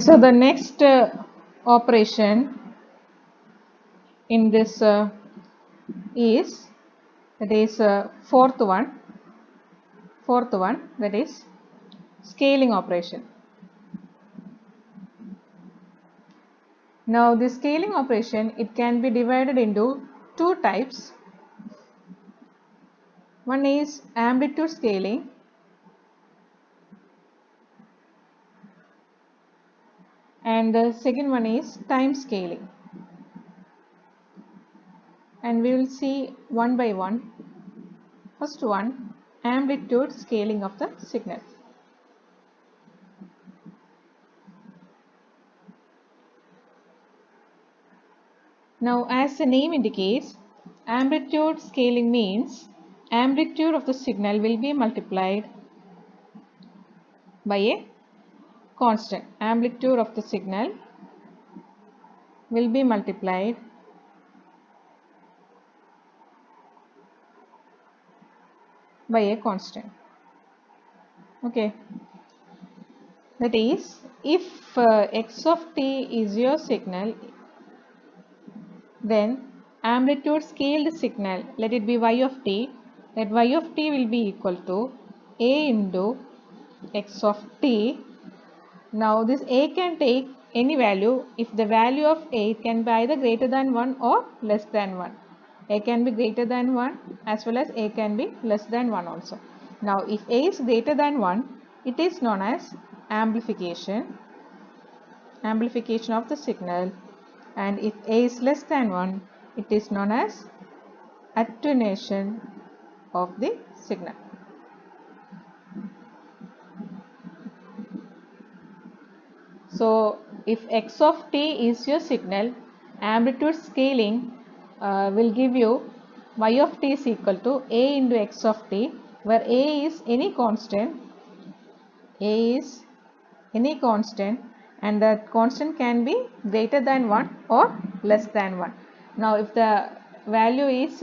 So the next operation in this is that is fourth one, that is scaling operation. Now this scaling operation, it can be divided into two types. One is amplitude scaling and the second one is time scaling, and we will see one by one. First one, amplitude scaling of the signal. Now as the name indicates, amplitude scaling means amplitude of the signal will be multiplied by a constant. Amplitude of the signal will be multiplied by a constant. Okay, that is, if x of t is your signal, then amplitude scaled signal, let it be y of t, that y of t will be equal to a into x of t. Now this a can take any value. If the value of a can be either greater than 1 or less than 1. A can be greater than 1 as well as a can be less than 1 also. Now if a is greater than 1, it is known as amplification of the signal, and if a is less than 1, it is known as attenuation of the signal. So if x of t is your signal, amplitude scaling will give you y of t is equal to a into x of t, where a is any constant, and that constant can be greater than 1 or less than 1. Now if the value is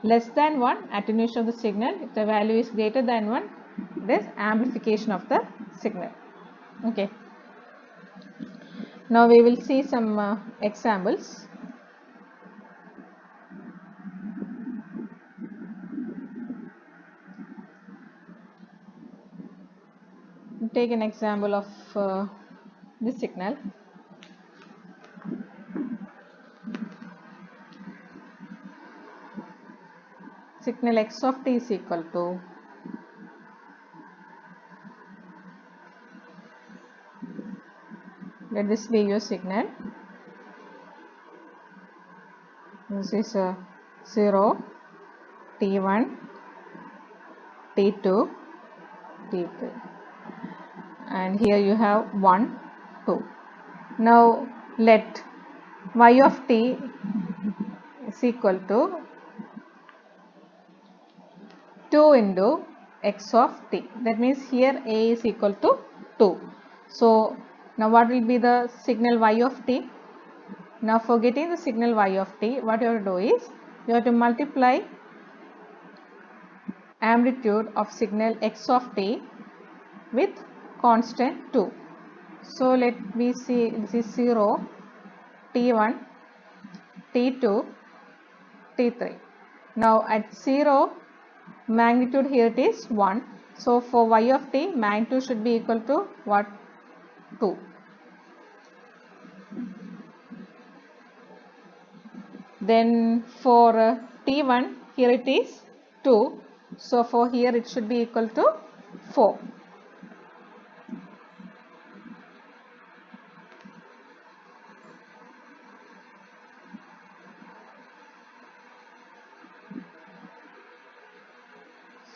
less than 1, attenuation of the signal. If the value is greater than 1, this amplification of the signal. Okay. Now we will see some examples. Take an example of this signal. Signal x of t is equal to let this be your signal. This is 0, t1, t2, t3, and here you have 1, 2. Now let y of t is equal to 2 into x of t. That means here a is equal to 2. So now what will be the signal y of t? Now for getting the signal y of t, what you have to do is, you have to multiply amplitude of signal x of t with constant 2. So let me see, this is 0, t1, t2, t3. Now at 0, magnitude here it is 1. So for y of t, magnitude should be equal to what? 2. Then for t1, here it is 2. So for here it should be equal to 4.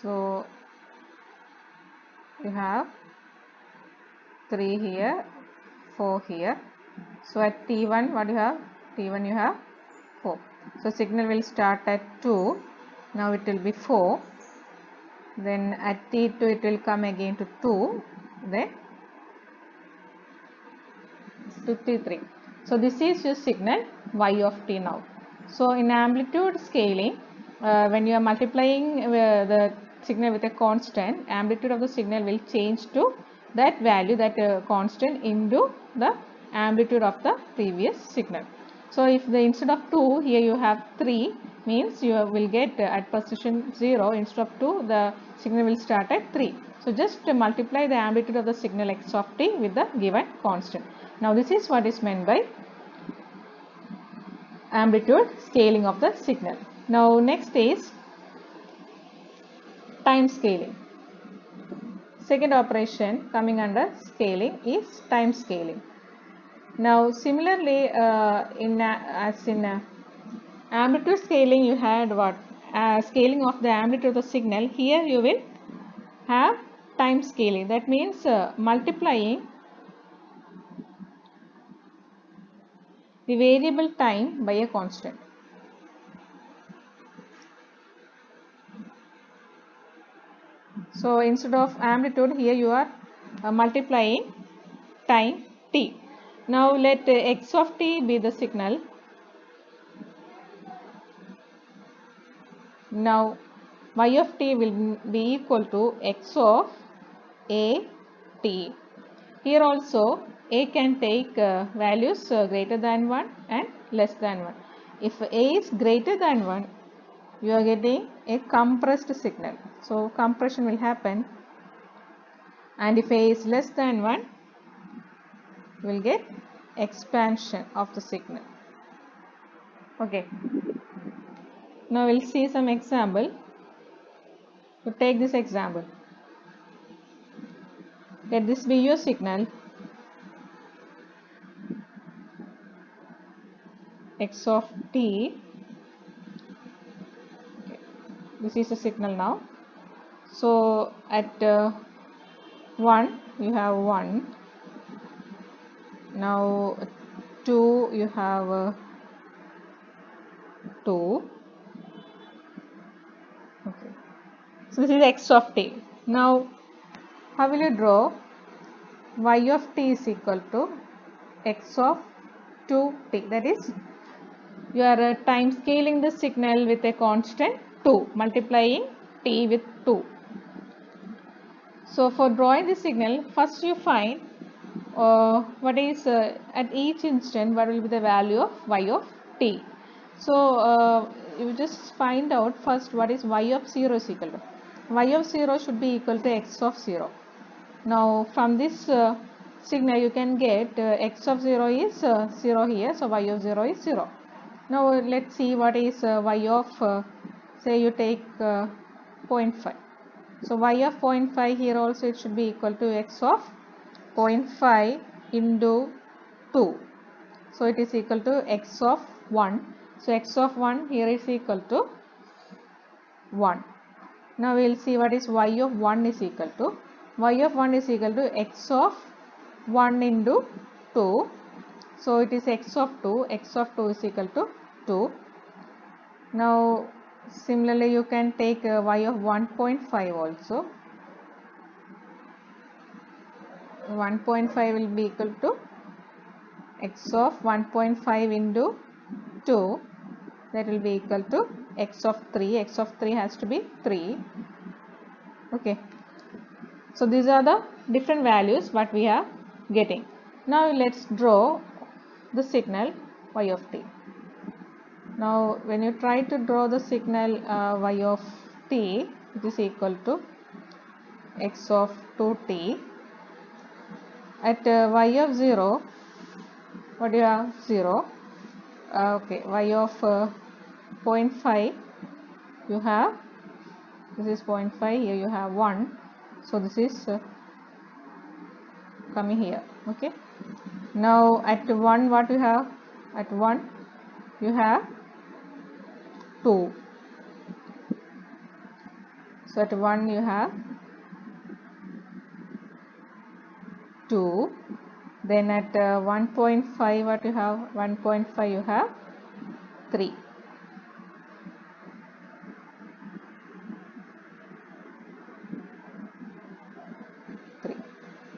So you have 3 here, 4 here. So at t1, what you have? T1 you have 4. So signal will start at 2. Now it will be 4. Then at t2 it will come again to 2. Then to t3. So this is your signal y of t now. So in amplitude scaling, when you are multiplying the signal with a constant, amplitude of the signal will change to that value, that constant, into the amplitude of the previous signal. So if the instead of 2 here you have 3, means you will get at position 0 instead of 2 the signal will start at 3. So just multiply the amplitude of the signal x of t with the given constant. Now this is what is meant by amplitude scaling of the signal. Now next is time scaling. Second operation coming under scaling is time scaling. Now similarly as in amplitude scaling you had what? Scaling of the amplitude of the signal. Here you will have time scaling. That means multiplying the variable time by a constant. So instead of amplitude here you are multiplying time t. Now let x of t be the signal. Now y of t will be equal to x of a t. Here also a can take values greater than 1 and less than 1. If a is greater than 1, you are getting a compressed signal. So compression will happen, and if a is less than 1, you will get expansion of the signal. Okay. Now we'll see some example. So take this example. Let this be your signal x of t. Okay. This is the signal now. So at 1 you have 1. Now 2 you have 2. Okay. So this is x of t. Now how will you draw? Y of t is equal to x of 2t. That is, you are time scaling the signal with a constant 2, multiplying t with 2. So for drawing the signal, first you find what is at each instant what will be the value of y of t. So you just find out first what is y of 0 is equal to. Y of 0 should be equal to x of 0. Now from this signal you can get x of 0 is 0 here, so y of 0 is 0. Now let's see what is y of say you take 0.5. So y of 0.5 here also it should be equal to x of 0.5 into 2. So it is equal to x of 1. So x of 1 here is equal to 1. Now we will see what is y of 1 is equal to. Y of 1 is equal to x of 1 into 2. So it is x of 2. X of 2 is equal to 2. Now similarly you can take y of 1.5 also. 1.5 will be equal to x of 1.5 into 2, that will be equal to x of 3. X of 3 has to be 3. Okay. So these are the different values what we are getting. Now let's draw the signal y of t. Now when you try to draw the signal y of t, it is equal to x of 2t. At y of 0, what do you have? 0. Okay, y of 0.5 you have, this is 0.5, here you have 1. So this is coming here. Okay. Now at 1 what you have? At 1 you have 2. So at 1 you have 2. Then at 1.5 what you have? 1.5 you have 3.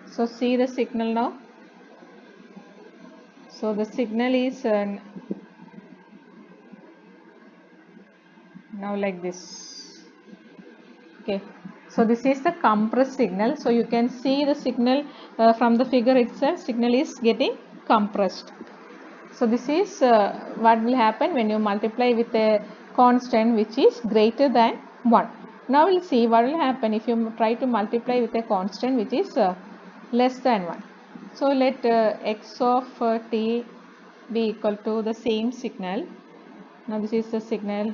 So see the signal now. So the signal is now like this. Okay. So this is the compressed signal. So you can see the signal from the figure itself, signal is getting compressed. So this is what will happen when you multiply with a constant which is greater than 1. Now we'll see what will happen if you try to multiply with a constant which is less than 1. So let x of t be equal to the same signal. Now this is the signal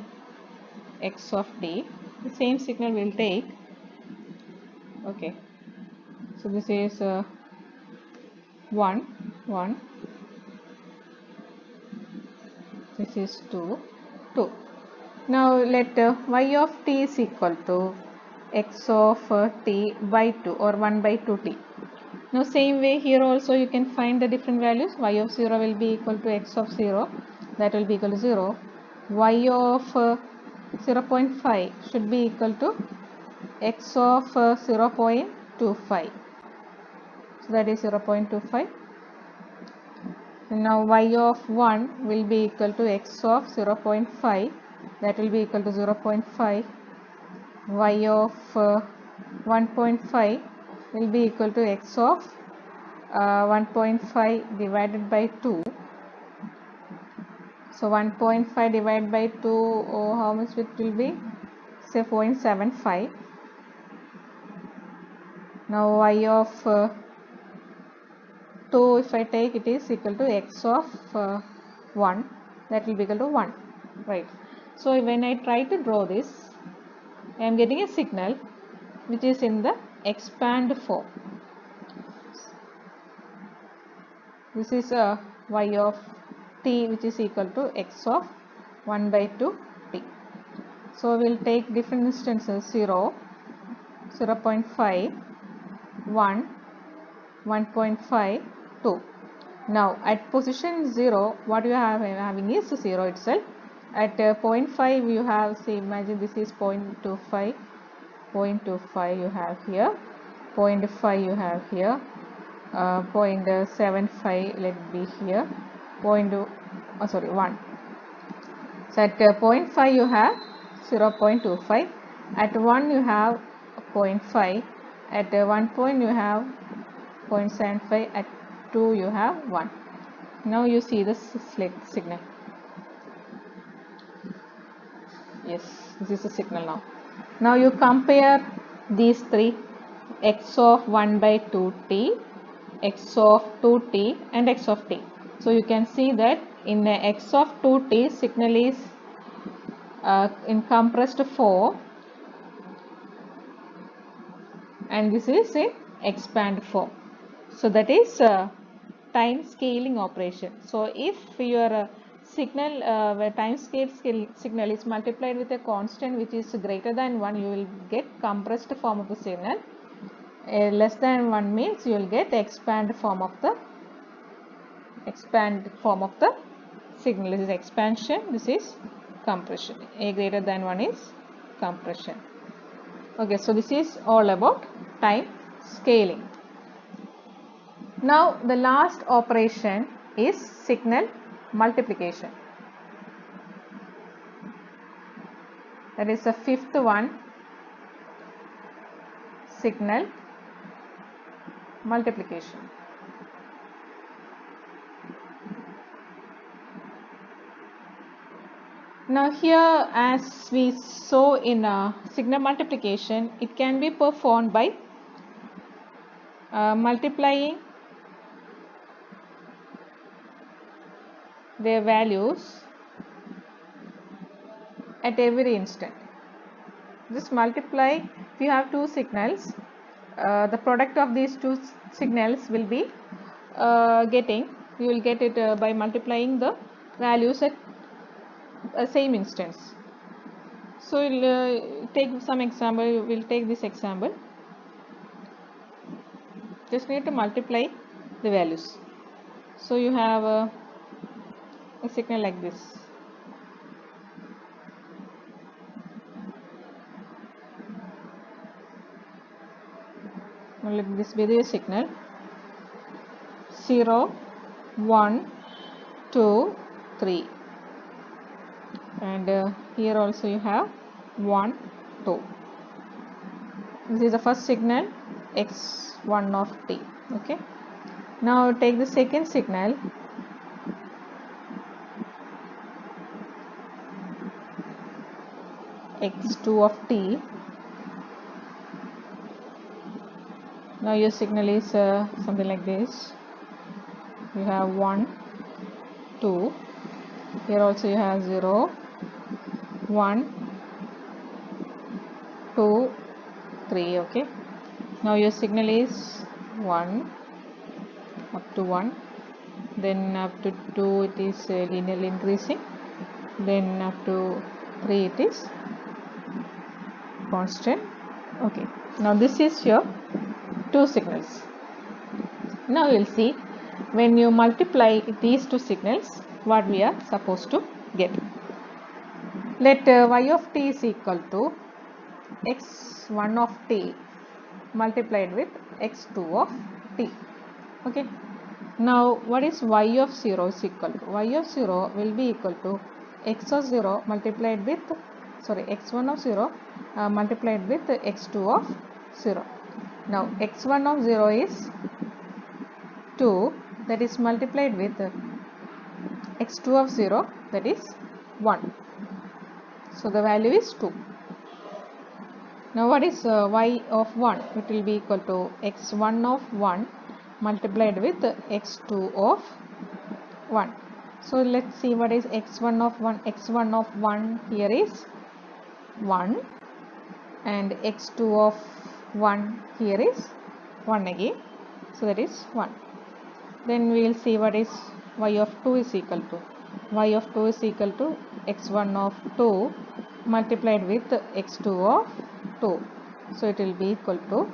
x of t. The same signal will take. Okay. So this is 1, 1. This is 2, 2. Now let y of t is equal to x of t by 2 or 1 by 2t. Now same way here also you can find the different values. Y of 0 will be equal to x of 0, that will be equal to 0. Y of 0.5 should be equal to x of 0.25. So that is 0.25. Now y of 1 will be equal to x of 0.5, that will be equal to 0.5. Y of 1.5 will be equal to x of 1.5 divided by 2. So 1.5 divided by 2, how much it will be? Say 0.75. Now y of 2 if I take, it is equal to x of 1, that will be equal to 1, right? So when I try to draw this, I am getting a signal which is in the expand form. This is y of t which is equal to x of 1 by 2 t. So we will take different instances: 0, 0.5, 1, 1.5, 2. Now at position 0, what you are having is 0 itself. At 0.5 you have, say, imagine this is 0.25, 0.25 you have here, 0.5 you have here, 0.75 let it be here, 1. So at 0.5 you have 0.25, at 1 you have 0.5, at 1 point you have 0.75, at 2 you have 1. Now you see the signal. Yes, this is the signal now. Now you compare these three: x of 1 by 2t, x of 2t and x of t. So you can see that in x of 2t, signal is in compressed form, and this is in expand form. So that is time scaling operation. So if your signal where time scale signal is multiplied with a constant which is greater than 1, you will get compressed form of the signal. Less than 1 means you will get expand form of the signal. This is expansion, this is compression. A greater than 1 is compression. Okay, so this is all about time scaling. Now the last operation is signal multiplication. That is the fifth one, signal multiplication. Now here, as we saw in signal multiplication, it can be performed by multiplying their values at every instant. Just multiply. If you have two signals, the product of these two signals will be you will get it by multiplying the values at same instance. So we'll take some example. We'll take this example. Just need to multiply the values. So you have a signal like this. Now let this be the signal: 0, 1, 2, 3, and here also you have 1, 2. This is the first signal x1 of t. Okay. Now take the second signal x2 of t. Now your signal is something like this. You have 1, 2. Here also you have 0, 1, 2, 3. Okay. Now your signal is 1 up to 1. Then up to 2 it is linearly increasing. Then up to 3 it is constant. Okay. Now this is your two signals. Now we will see when you multiply these two signals what we are supposed to get. Let y of t is equal to x1 of t multiplied with x2 of t. Okay. Now what is y of 0 is equal to? Y of 0 will be equal to x of 0 multiplied with x1 of 0 multiplied with x2 of 0. Now x1 of 0 is 2, that is multiplied with x2 of 0, that is 1. So the value is 2. Now what is y of 1? It will be equal to x1 of 1 multiplied with x2 of 1. So let's see what is x1 of 1. x1 of 1 here is 1 and x2 of 1 here is 1 again. So that is 1. Then we will see what is y of 2 is equal to. Y of 2 is equal to x1 of 2 multiplied with x2 of 2. So it will be equal to,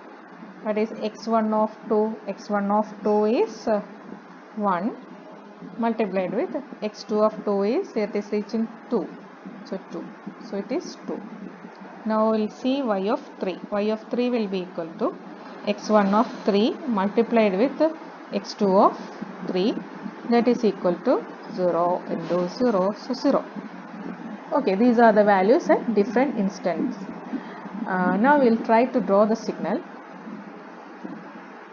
that is x1 of 2. x1 of 2 is 1 multiplied with x2 of 2 is, it is reaching 2. So 2. So it is 2. Now we will see y of 3. Y of 3 will be equal to x1 of 3 multiplied with x2 of 3, that is equal to 0 into 0, so 0. Okay, these are the values at different instants. Now we will try to draw the signal.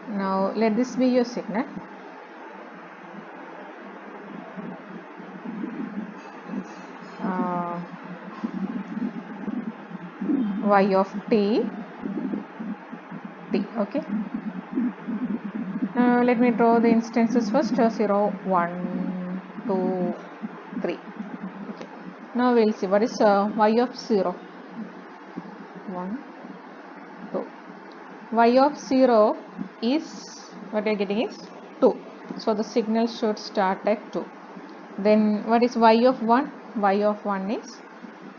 Now let this be your signal. Y of t, okay. Now let me draw the instances first. 0, 1, 2, 3. Okay. Now we will see what is y of 0. 1, 2. Y of 0 is, what we are getting is 2. So the signal should start at 2. Then what is y of 1? Y of 1 is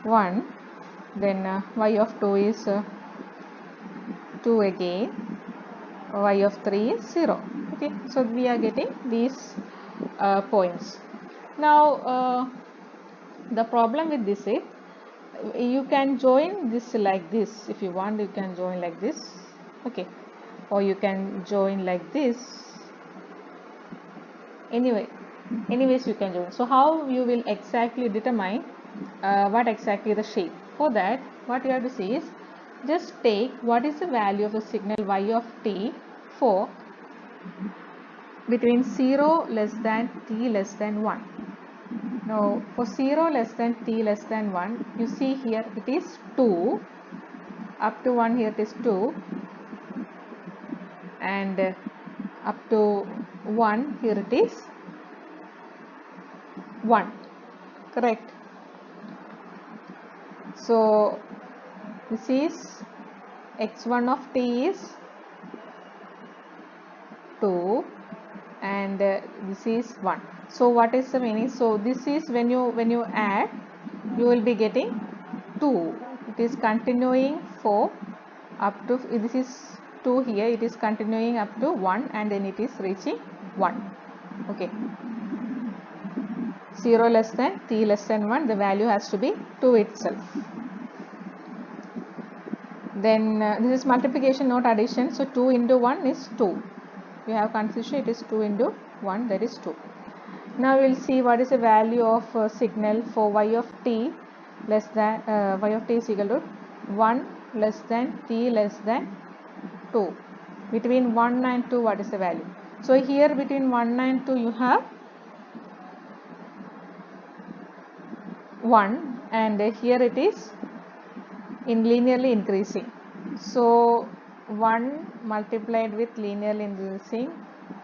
1. Then y of 2 is 2 again. Y of 3 is 0. Okay, so we are getting these points. Now the problem with this is you can join this like this. If you want, you can join like this. Okay, or you can join like this. Anyways you can join. So how you will exactly determine what exactly the shape? For that, what you have to see is just take what is the value of the signal y of t for between 0 less than t less than 1. Now for 0 less than t less than 1, you see here it is 2, up to 1 here it is 2, and up to 1 here it is 1, correct? So this is x1 of t is 2 and this is 1. So what is the meaning? So this is when you add, you will be getting 2. It is continuing for up to, this is 2 here, it is continuing up to 1 and then it is reaching 1. Okay, 0 less than t less than 1, the value has to be 2 itself. Then this is multiplication, not addition. So 2 into 1 is 2. You have confusion, it is 2 into 1, that is 2. Now we will see what is the value of signal for y of t less than y of t is equal to 1 less than t less than 2. Between 1 and 2, what is the value? So here between 1 and 2 you have 1, and here it is in linearly increasing. So 1 multiplied with linearly increasing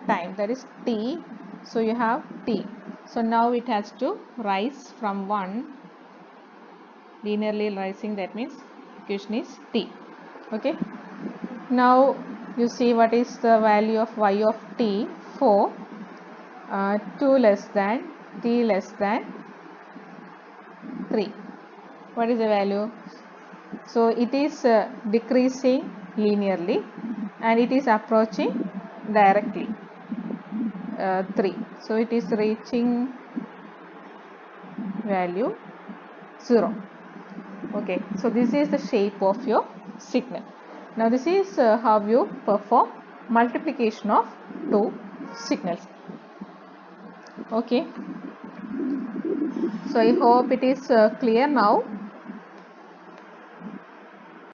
time, that is t. So you have t. So now it has to rise from 1 linearly rising, that means equation is t. Okay. Now you see what is the value of y of t for 2 less than t less than 3. What is the value? So it is decreasing linearly and it is approaching directly 3. So it is reaching value 0. Okay, so this is the shape of your signal. Now this is how you perform multiplication of two signals. Okay, so I hope it is clear now.